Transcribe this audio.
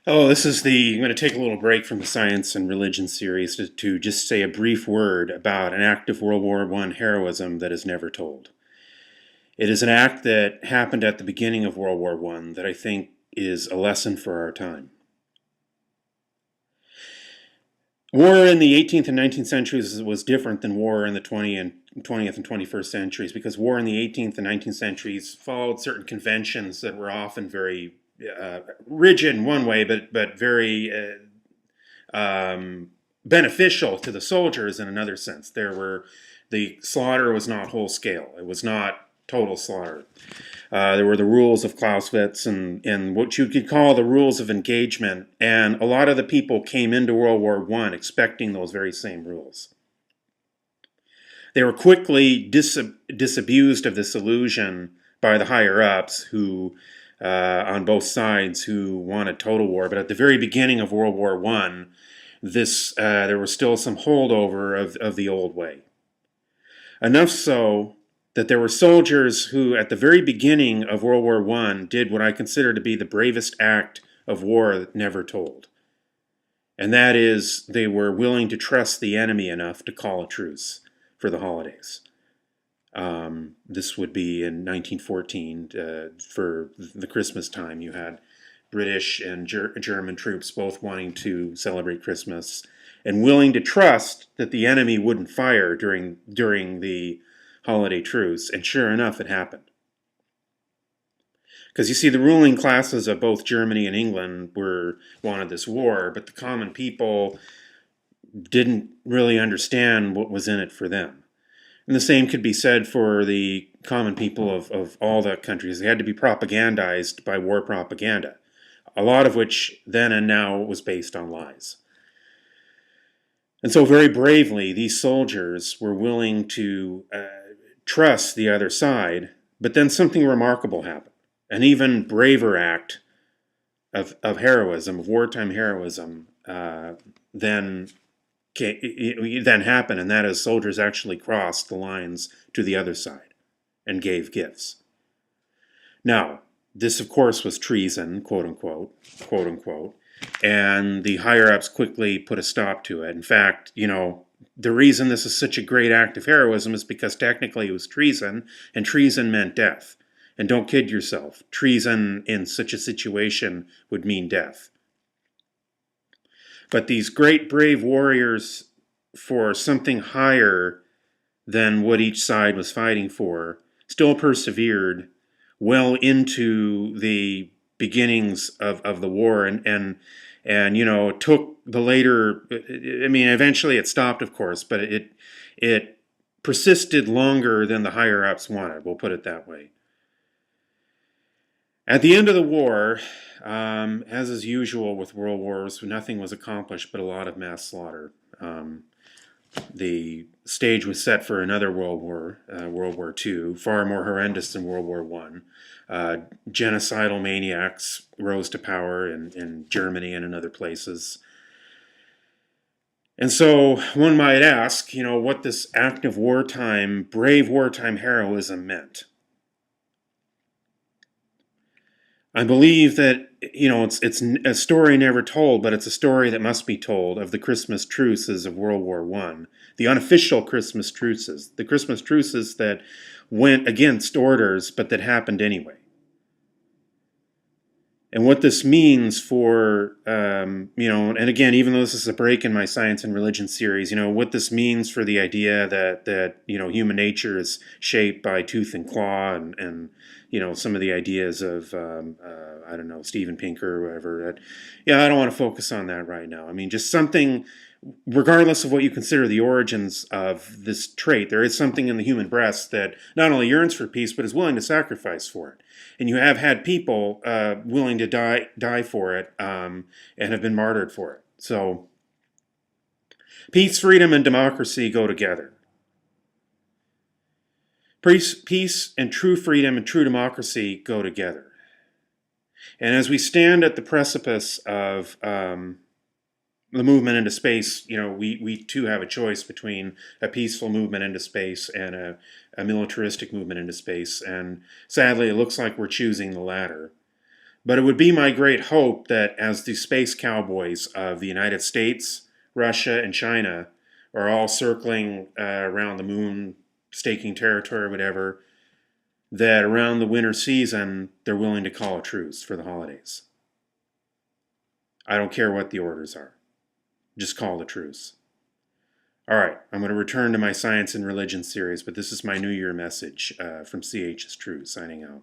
Oh, I'm going to take a little break from the science and religion series to just say a brief word about an act of World War I heroism that is never told. It is an act that happened at the beginning of World War I that I think is a lesson for our time. War in the 18th and 19th centuries was different than war in the 20th and 21st centuries because war in the 18th and 19th centuries followed certain conventions that were often very rigid in one way, but very beneficial to the soldiers in another sense. The slaughter was not whole scale. It was not total slaughter. There were the rules of Clausewitz and what you could call the rules of engagement, and a lot of the people came into World War I expecting those very same rules. They were quickly disabused of this illusion by the higher-ups who, on both sides, who wanted total war. But at the very beginning of World War I, there was still some holdover of the old way. Enough so that there were soldiers who, at the very beginning of World War I, did what I consider to be the bravest act of war never told. And that is, they were willing to trust the enemy enough to call a truce for the holidays. This would be in 1914, for the Christmas time. You had British and German troops both wanting to celebrate Christmas and willing to trust that the enemy wouldn't fire during the holiday truce, and sure enough, it happened. Because you see, the ruling classes of both Germany and England wanted this war, but the common people didn't really understand what was in it for them. And the same could be said for the common people of all the countries. They had to be propagandized by war propaganda, a lot of which then and now was based on lies. And so very bravely, these soldiers were willing to trust the other side, but then something remarkable happened. An even braver act of heroism, of wartime heroism, then happened, and that is soldiers actually crossed the lines to the other side and gave gifts. Now, this of course was treason, quote unquote, and the higher-ups quickly put a stop to it. In fact, the reason this is such a great act of heroism is because technically it was treason, and treason meant death. And don't kid yourself, treason in such a situation would mean death. But these great brave warriors, for something higher than what each side was fighting for, still persevered well into the beginnings of the war, and took the later, eventually it stopped, of course, but it persisted longer than the higher-ups wanted, we'll put it that way. At the end of the war, as is usual with world wars, nothing was accomplished but a lot of mass slaughter. The stage was set for another World War, World War II, far more horrendous than World War I. Genocidal maniacs rose to power in Germany and in other places. And so one might ask, what this act of brave wartime heroism meant. I believe that, it's a story never told, but it's a story that must be told of the Christmas truces of World War I. The unofficial Christmas truces. The Christmas truces that went against orders, but that happened anyway. And what this means for, and again, even though this is a break in my science and religion series, what this means for the idea that human nature is shaped by tooth and claw and some of the ideas of, Steven Pinker or whatever. I don't want to focus on that right now. Just something, regardless of what you consider the origins of this trait, there is something in the human breast that not only yearns for peace, but is willing to sacrifice for it. And you have had people willing to die for it and have been martyred for it. So peace, freedom, and democracy go together. Peace and true freedom and true democracy go together. And as we stand at the precipice of the movement into space, we too have a choice between a peaceful movement into space and a militaristic movement into space. And sadly, it looks like we're choosing the latter. But it would be my great hope that as the space cowboys of the United States, Russia, and China are all circling around the moon, staking territory or whatever, that around the winter season, they're willing to call a truce for the holidays. I don't care what the orders are. Just call the truce. All right, I'm going to return to my science and religion series, but this is my New Year message from CHistrue, signing out.